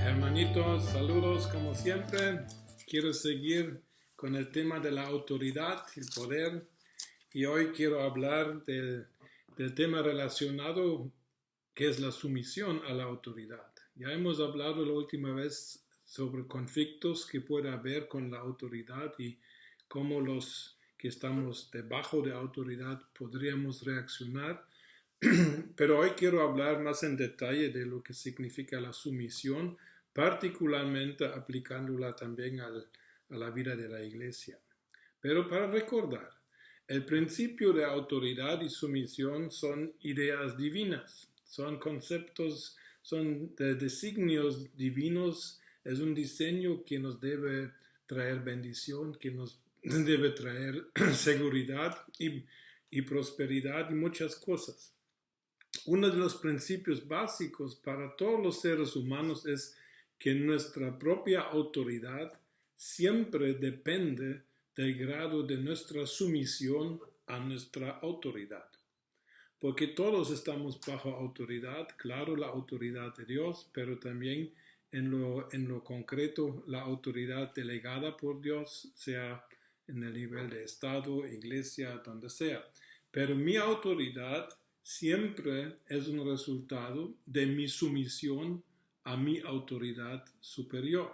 Hermanitos, saludos como siempre. Quiero seguir con el tema de la autoridad, el poder, y hoy quiero hablar del tema relacionado que es la sumisión a la autoridad. Ya hemos hablado la última vez sobre conflictos que puede haber con la autoridad y cómo los que estamos debajo de autoridad podríamos reaccionar. Pero hoy quiero hablar más en detalle de lo que significa la sumisión, particularmente aplicándola también a la vida de la iglesia. Pero para recordar, el principio de autoridad y sumisión son ideas divinas, son conceptos, son designios divinos, es un diseño que nos debe traer bendición, que nos debe traer seguridad y prosperidad y muchas cosas. Uno de los principios básicos para todos los seres humanos es que nuestra propia autoridad siempre depende del grado de nuestra sumisión a nuestra autoridad. Porque todos estamos bajo autoridad, claro, la autoridad de Dios, pero también en lo concreto la autoridad delegada por Dios, sea en el nivel de Estado, iglesia, donde sea. Pero mi autoridad siempre es un resultado de mi sumisión a mi autoridad superior.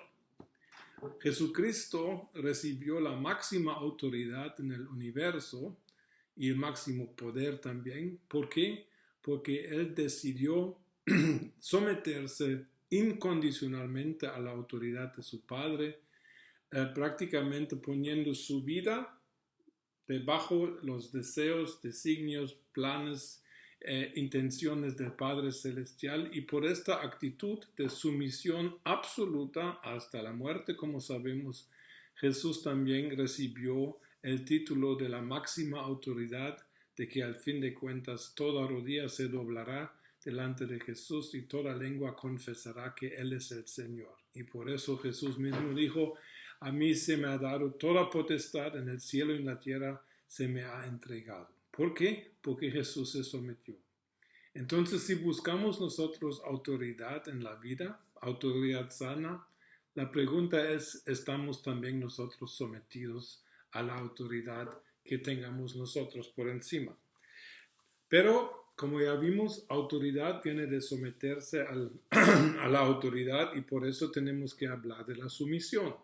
Jesucristo recibió la máxima autoridad en el universo y el máximo poder también. ¿Por qué? Porque Él decidió someterse incondicionalmente a la autoridad de su Padre, prácticamente poniendo su vida debajo los deseos, designios, planes, intenciones del Padre Celestial, y por esta actitud de sumisión absoluta hasta la muerte, como sabemos, Jesús también recibió el título de la máxima autoridad, de que al fin de cuentas toda rodilla se doblará delante de Jesús y toda lengua confesará que Él es el Señor. Y por eso Jesús mismo dijo: a mí se me ha dado toda potestad en el cielo y en la tierra, se me ha entregado. ¿Por qué? Porque Jesús se sometió. Entonces, si buscamos nosotros autoridad en la vida, autoridad sana, la pregunta es: ¿estamos también nosotros sometidos a la autoridad que tengamos nosotros por encima? Pero, como ya vimos, autoridad viene de someterse a la autoridad, y por eso tenemos que hablar de la sumisión.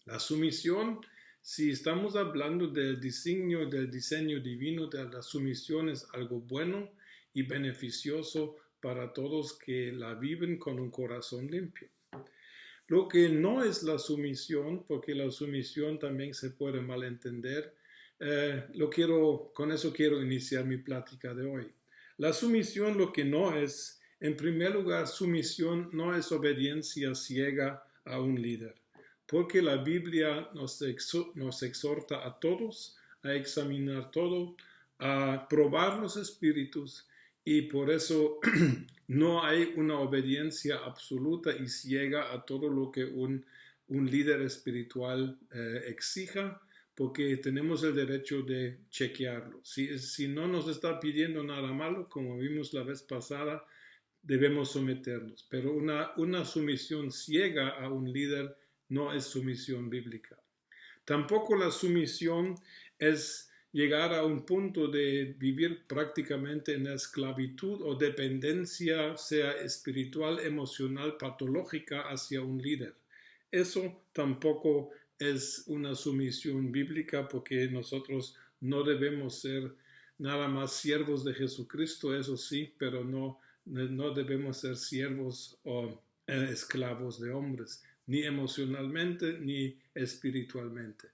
La sumisión, si estamos hablando del diseño divino, de la sumisión es algo bueno y beneficioso para todos que la viven con un corazón limpio. Lo que no es la sumisión, porque la sumisión también se puede malentender, con eso quiero iniciar mi plática de hoy. La sumisión, lo que no es, en primer lugar, sumisión no es obediencia ciega a un líder, porque la Biblia nos exhorta a todos a examinar todo, a probar los espíritus, y por eso no hay una obediencia absoluta y ciega a todo lo que un líder espiritual exija, porque tenemos el derecho de chequearlo. Si no nos está pidiendo nada malo, como vimos la vez pasada, debemos someternos. Pero una sumisión ciega a un líder no es sumisión bíblica. Tampoco la sumisión es llegar a un punto de vivir prácticamente en esclavitud o dependencia, sea espiritual, emocional, patológica, hacia un líder. Eso tampoco es una sumisión bíblica, porque nosotros no debemos ser nada más siervos de Jesucristo, eso sí, pero no debemos ser siervos o esclavos de hombres, ni emocionalmente ni espiritualmente.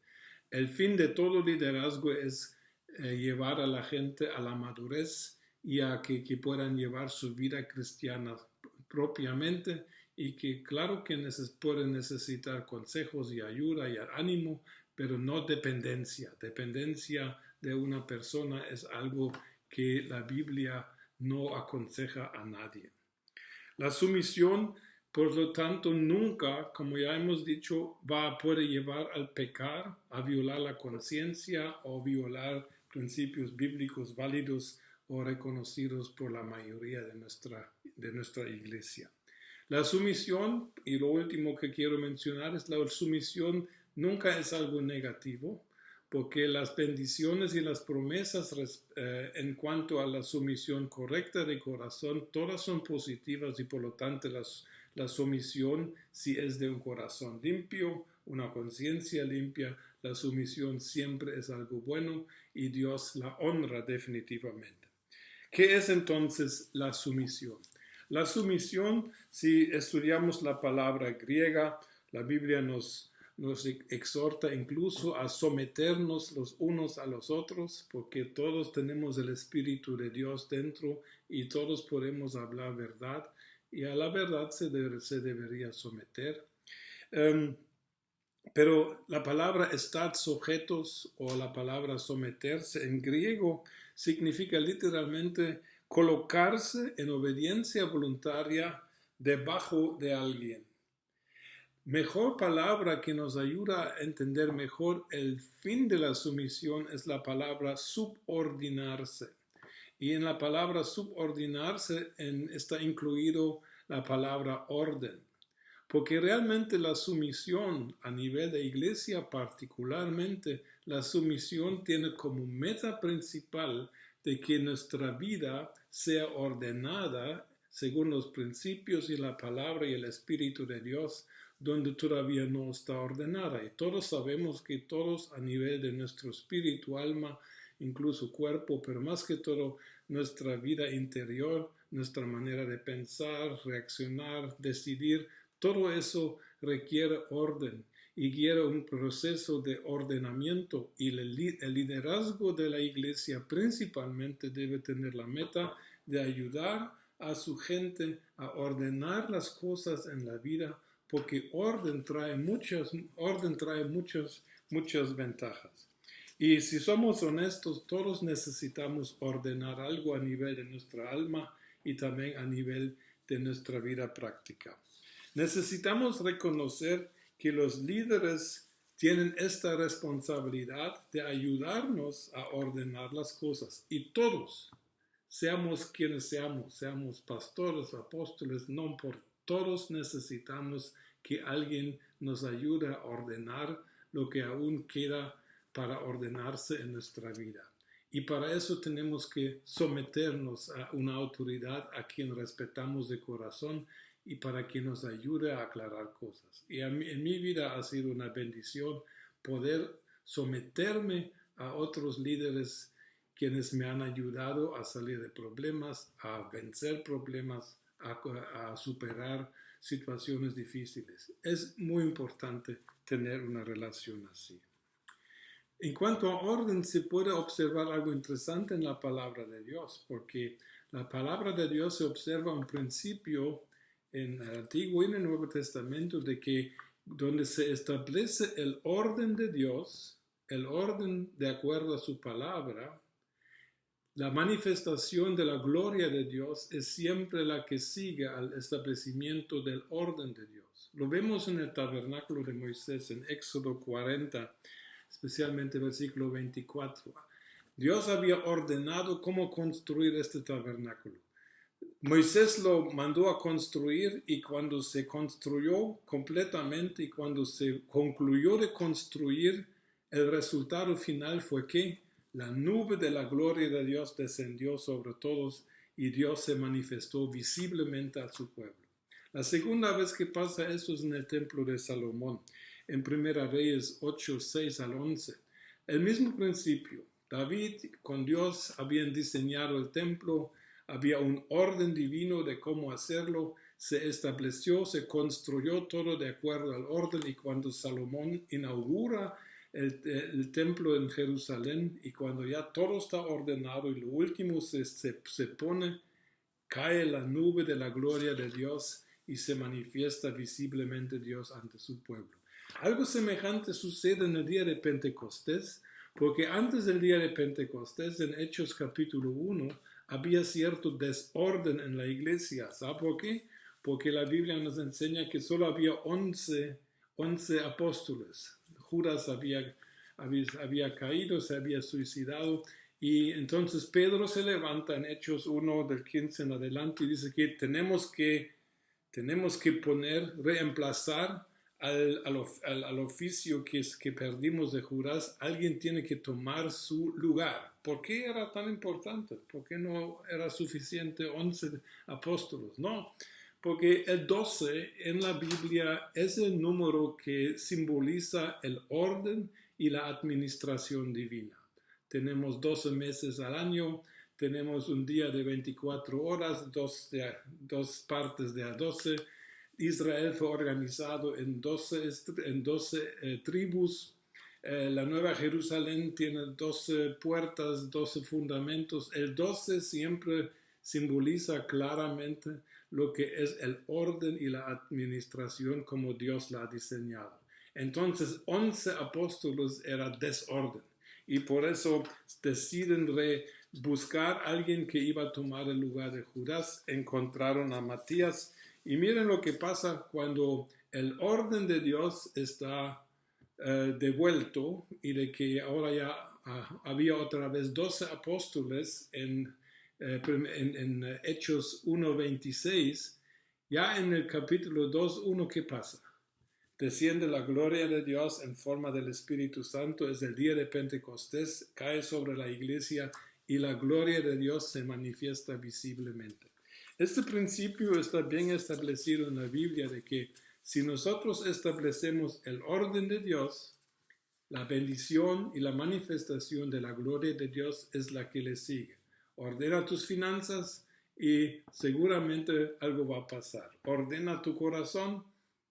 El fin de todo liderazgo es llevar a la gente a la madurez y a que puedan llevar su vida cristiana propiamente, y que claro que pueden necesitar consejos y ayuda y ánimo, pero no dependencia. Dependencia de una persona es algo que la Biblia no aconseja a nadie. La sumisión, por lo tanto, nunca, como ya hemos dicho, puede llevar al pecar, a violar la conciencia o violar principios bíblicos válidos o reconocidos por la mayoría de nuestra iglesia. La sumisión, y lo último que quiero mencionar, es la sumisión nunca es algo negativo, porque las bendiciones y las promesas en cuanto a la sumisión correcta de corazón, todas son positivas y por lo tanto la sumisión, si es de un corazón limpio, una conciencia limpia, la sumisión siempre es algo bueno y Dios la honra definitivamente. ¿Qué es entonces la sumisión? La sumisión, si estudiamos la palabra griega, la Biblia nos exhorta incluso a someternos los unos a los otros, porque todos tenemos el Espíritu de Dios dentro y todos podemos hablar verdad, y a la verdad se debería someter. Pero la palabra estar sujetos o la palabra someterse en griego significa literalmente colocarse en obediencia voluntaria debajo de alguien. Mejor palabra que nos ayuda a entender mejor el fin de la sumisión es la palabra subordinarse. Y en la palabra subordinarse está incluido la palabra orden. Porque realmente la sumisión a nivel de iglesia particularmente, la sumisión tiene como meta principal de que nuestra vida sea ordenada según los principios y la palabra y el Espíritu de Dios, donde todavía no está ordenada. Y todos sabemos que todos a nivel de nuestro espíritu, alma, incluso cuerpo, pero más que todo nuestra vida interior, nuestra manera de pensar, reaccionar, decidir, todo eso requiere orden y quiere un proceso de ordenamiento y el liderazgo de la iglesia principalmente debe tener la meta de ayudar a su gente a ordenar las cosas en la vida porque orden trae muchas ventajas. Y si somos honestos, todos necesitamos ordenar algo a nivel de nuestra alma y también a nivel de nuestra vida práctica. Necesitamos reconocer que los líderes tienen esta responsabilidad de ayudarnos a ordenar las cosas. Y todos, seamos quienes seamos pastores, apóstoles, no importa, todos necesitamos que alguien nos ayude a ordenar lo que aún queda para ordenarse en nuestra vida. Y para eso tenemos que someternos a una autoridad a quien respetamos de corazón y para que nos ayude a aclarar cosas. Y en mi vida ha sido una bendición poder someterme a otros líderes quienes me han ayudado a salir de problemas, a vencer problemas, a superar situaciones difíciles. Es muy importante tener una relación así. En cuanto a orden, se puede observar algo interesante en la palabra de Dios, porque la palabra de Dios se observa un principio en el Antiguo y en el Nuevo Testamento de que donde se establece el orden de Dios, el orden de acuerdo a su palabra, la manifestación de la gloria de Dios es siempre la que sigue al establecimiento del orden de Dios. Lo vemos en el tabernáculo de Moisés en Éxodo 40, especialmente el versículo 24. Dios había ordenado cómo construir este tabernáculo. Moisés lo mandó a construir y cuando se construyó completamente y cuando se concluyó de construir, el resultado final fue que la nube de la gloria de Dios descendió sobre todos y Dios se manifestó visiblemente a su pueblo. La segunda vez que pasa eso es en el templo de Salomón, en 1 Reyes 8, 6 al 11. El mismo principio, David con Dios habían diseñado el templo, había un orden divino de cómo hacerlo, se estableció, se construyó todo de acuerdo al orden y cuando Salomón inaugura el templo en Jerusalén y cuando ya todo está ordenado y lo último se pone, cae la nube de la gloria de Dios y se manifiesta visiblemente Dios ante su pueblo. Algo semejante sucede en el día de Pentecostés, porque antes del día de Pentecostés, en Hechos capítulo 1, había cierto desorden en la iglesia. ¿Sabe por qué? Porque la Biblia nos enseña que solo había 11 apóstoles. Judas había caído, se había suicidado, y entonces Pedro se levanta en Hechos 1 del 15 en adelante y dice que tenemos que Tenemos que reemplazar al oficio que perdimos de Judas. Alguien tiene que tomar su lugar. ¿Por qué era tan importante? ¿Por qué no era suficiente 11 apóstoles? No, porque el 12 en la Biblia es el número que simboliza el orden y la administración divina. Tenemos 12 meses al año, tenemos un día de 24 horas, dos partes de a 12. Israel fue organizado en 12 tribus. La Nueva Jerusalén tiene 12 puertas, 12 fundamentos. El 12 siempre simboliza claramente lo que es el orden y la administración como Dios la ha diseñado. Entonces, 11 apóstoles era desorden. Y por eso deciden buscar a alguien que iba a tomar el lugar de Judas. Encontraron a Matías. Y miren lo que pasa cuando el orden de Dios está devuelto y de que ahora ya había otra vez 12 apóstoles en Hechos 1:26. Ya en el capítulo 2:1, ¿qué pasa? Desciende la gloria de Dios en forma del Espíritu Santo, es el día de Pentecostés, cae sobre la iglesia y la gloria de Dios se manifiesta visiblemente. Este principio está bien establecido en la Biblia de que si nosotros establecemos el orden de Dios, la bendición y la manifestación de la gloria de Dios es la que le sigue. Ordena tus finanzas y seguramente algo va a pasar. Ordena tu corazón,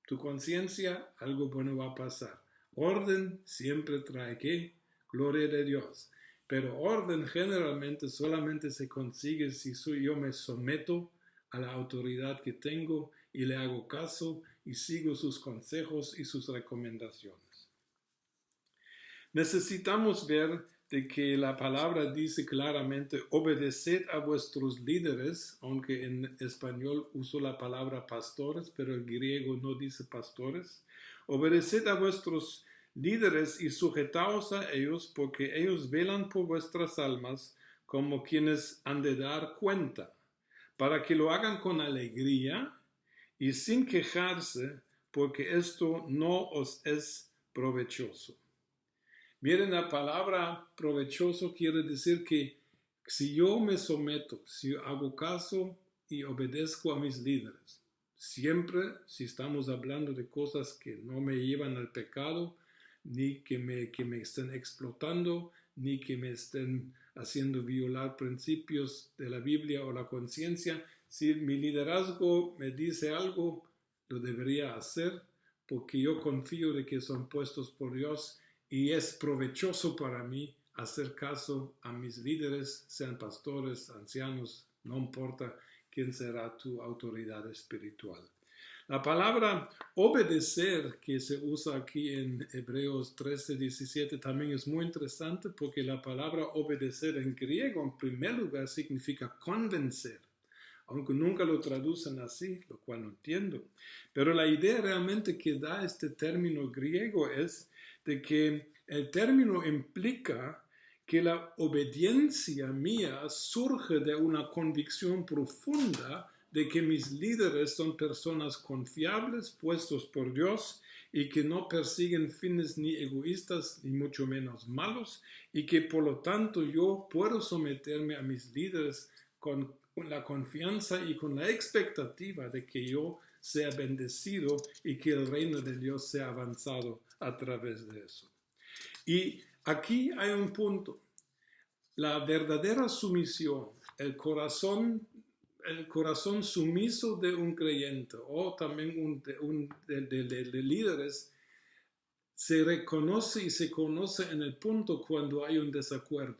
tu conciencia, algo bueno va a pasar. Orden siempre trae ¿qué? Gloria de Dios. Pero orden generalmente solamente se consigue si yo me someto a la autoridad que tengo y le hago caso y sigo sus consejos y sus recomendaciones. Necesitamos ver de que la palabra dice claramente obedeced a vuestros líderes, aunque en español uso la palabra pastores, pero el griego no dice pastores. Obedeced a vuestros líderes y sujetaos a ellos, porque ellos velan por vuestras almas como quienes han de dar cuenta, para que lo hagan con alegría y sin quejarse, porque esto no os es provechoso. Miren, la palabra provechoso quiere decir que si yo me someto, si hago caso y obedezco a mis líderes, siempre si estamos hablando de cosas que no me llevan al pecado, ni que me estén explotando, ni que me estén haciendo violar principios de la Biblia o la conciencia, si mi liderazgo me dice algo, lo debería hacer porque yo confío de que son puestos por Dios y es provechoso para mí hacer caso a mis líderes, sean pastores, ancianos, no importa quién será tu autoridad espiritual. La palabra obedecer que se usa aquí en Hebreos 13:17 también es muy interesante porque la palabra obedecer en griego en primer lugar significa convencer, aunque nunca lo traducen así, lo cual no entiendo. Pero la idea realmente que da este término griego es de que el término implica que la obediencia mía surge de una convicción profunda de que mis líderes son personas confiables, puestos por Dios, y que no persiguen fines ni egoístas, ni mucho menos malos, y que por lo tanto yo puedo someterme a mis líderes con la confianza y con la expectativa de que yo sea bendecido y que el reino de Dios sea avanzado a través de eso. Y aquí hay un punto. La verdadera sumisión, el corazón sumiso de un creyente o también de líderes, se reconoce y se conoce en el punto cuando hay un desacuerdo.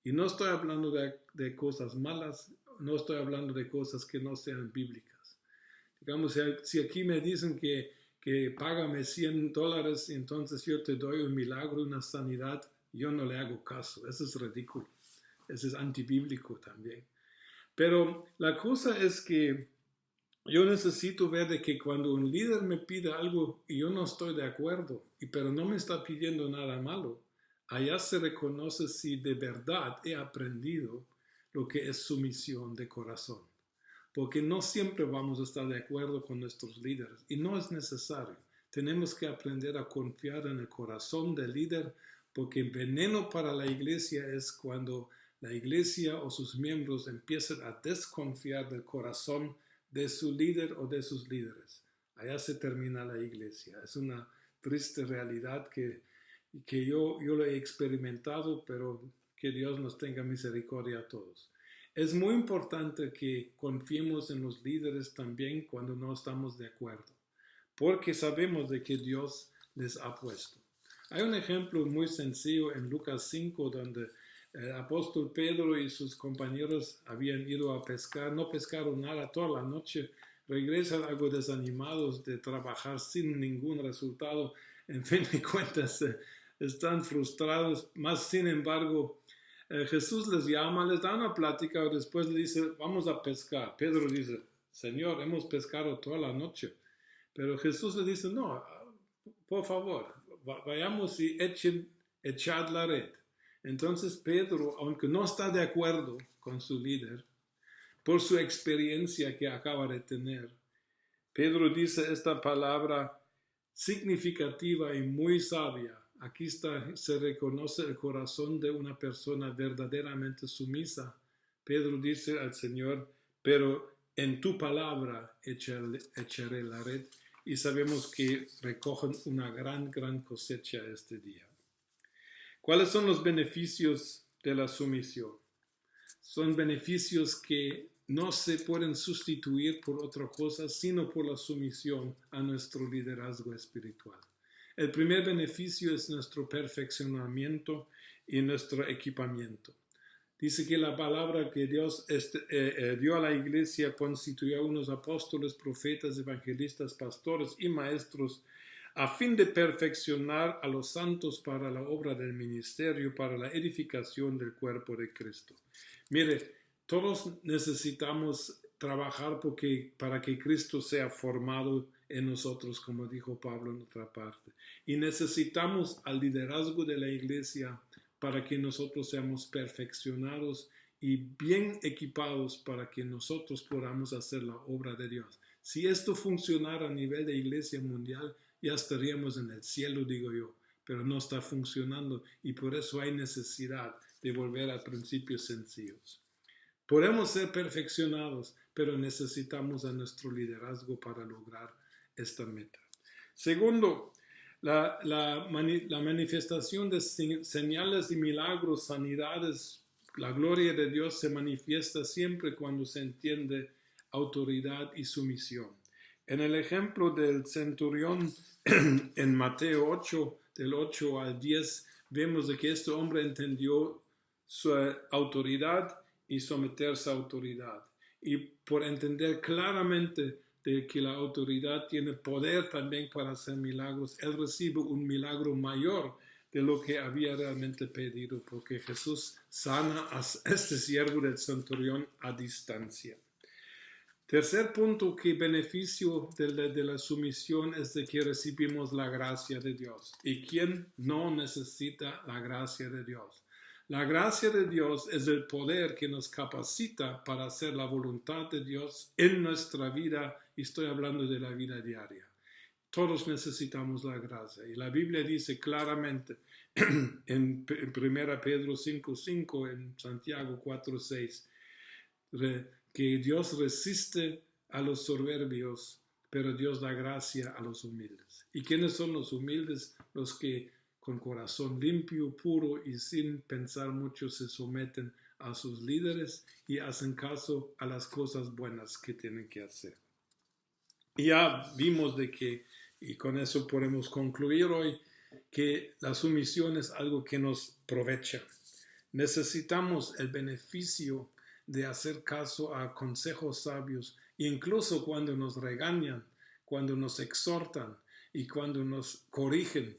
Y no estoy hablando de cosas malas, no estoy hablando de cosas que no sean bíblicas. Digamos, si aquí me dicen que págame $100 y entonces yo te doy un milagro, una sanidad, yo no le hago caso. Eso es ridículo. Eso es antibíblico también. Pero la cosa es que yo necesito ver de que cuando un líder me pide algo y yo no estoy de acuerdo, pero no me está pidiendo nada malo, allá se reconoce si de verdad he aprendido lo que es sumisión de corazón. porque no siempre vamos a estar de acuerdo con nuestros líderes y no es necesario. Tenemos que aprender a confiar en el corazón del líder, porque el veneno para la iglesia es cuando la iglesia o sus miembros empiezan a desconfiar del corazón de su líder o de sus líderes. Allá se termina la iglesia. Es una triste realidad que yo lo he experimentado, pero que Dios nos tenga misericordia a todos. Es muy importante que confiemos en los líderes también cuando no estamos de acuerdo, porque sabemos de que Dios les ha puesto. Hay un ejemplo muy sencillo en Lucas 5, donde el apóstol Pedro y sus compañeros habían ido a pescar, no pescaron nada toda la noche, regresan algo desanimados de trabajar sin ningún resultado, en fin de cuentas están frustrados, más sin embargo Jesús les llama, les da una plática, después le dice, vamos a pescar. Pedro dice, Señor, hemos pescado toda la noche, pero Jesús le dice, no, por favor, vayamos y echad la red. Entonces Pedro, aunque no está de acuerdo con su líder, por su experiencia que acaba de tener, Pedro dice esta palabra significativa y muy sabia. Aquí se reconoce el corazón de una persona verdaderamente sumisa. Pedro dice al Señor, pero en tu palabra echaré la red. Y sabemos que recogen una gran cosecha este día. ¿Cuáles son los beneficios de la sumisión? Son beneficios que no se pueden sustituir por otra cosa, sino por la sumisión a nuestro liderazgo espiritual. El primer beneficio es nuestro perfeccionamiento y nuestro equipamiento. Dice que la palabra que Dios dio a la iglesia constituyó a unos apóstoles, profetas, evangelistas, pastores y maestros a fin de perfeccionar a los santos para la obra del ministerio, para la edificación del cuerpo de Cristo. Mire, todos necesitamos trabajar para que Cristo sea formado en nosotros, como dijo Pablo en otra parte. Y necesitamos al liderazgo de la iglesia para que nosotros seamos perfeccionados y bien equipados para que nosotros podamos hacer la obra de Dios. Si esto funcionara a nivel de iglesia mundial, ya estaríamos en el cielo, digo yo, pero no está funcionando y por eso hay necesidad de volver a principios sencillos. Podemos ser perfeccionados, pero necesitamos a nuestro liderazgo para lograr esta meta. Segundo, la manifestación de señales y milagros, sanidades, la gloria de Dios se manifiesta siempre cuando se entiende autoridad y sumisión. En el ejemplo del centurión en Mateo 8, del 8 al 10, vemos de que este hombre entendió su autoridad y someterse a autoridad. Y por entender claramente de que la autoridad tiene poder también para hacer milagros, él recibe un milagro mayor de lo que había realmente pedido, porque Jesús sana a este siervo del centurión a distancia. Tercer punto, que beneficio de la sumisión es de que recibimos la gracia de Dios. ¿Y quién no necesita la gracia de Dios? La gracia de Dios es el poder que nos capacita para hacer la voluntad de Dios en nuestra vida, y estoy hablando de la vida diaria. Todos necesitamos la gracia, y la Biblia dice claramente en 1 Pedro 5:5, en Santiago 4:6, que Dios resiste a los soberbios, pero Dios da gracia a los humildes. ¿Y quiénes son los humildes? Los que con corazón limpio, puro y sin pensar mucho se someten a sus líderes y hacen caso a las cosas buenas que tienen que hacer. Y ya vimos de que, y con eso podemos concluir hoy, que la sumisión es algo que nos aprovecha. Necesitamos el beneficio de hacer caso a consejos sabios, incluso cuando nos regañan, cuando nos exhortan y cuando nos corrigen.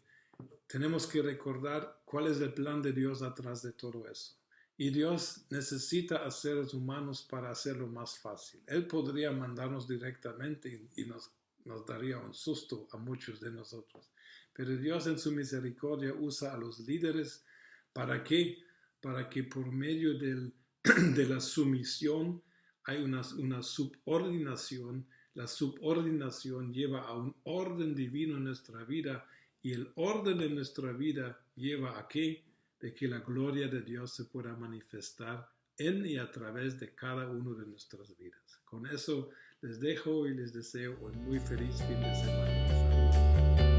Tenemos que recordar cuál es el plan de Dios atrás de todo eso. Y Dios necesita a seres humanos para hacerlo más fácil. Él podría mandarnos directamente y nos daría un susto a muchos de nosotros. Pero Dios en su misericordia usa a los líderes. ¿Para qué? Para que por medio de la sumisión hay una subordinación. La subordinación lleva a un orden divino en nuestra vida y el orden de nuestra vida lleva a qué? De que la gloria de Dios se pueda manifestar en y a través de cada uno de nuestras vidas. Con eso les dejo y les deseo un muy feliz fin de semana. Saludos.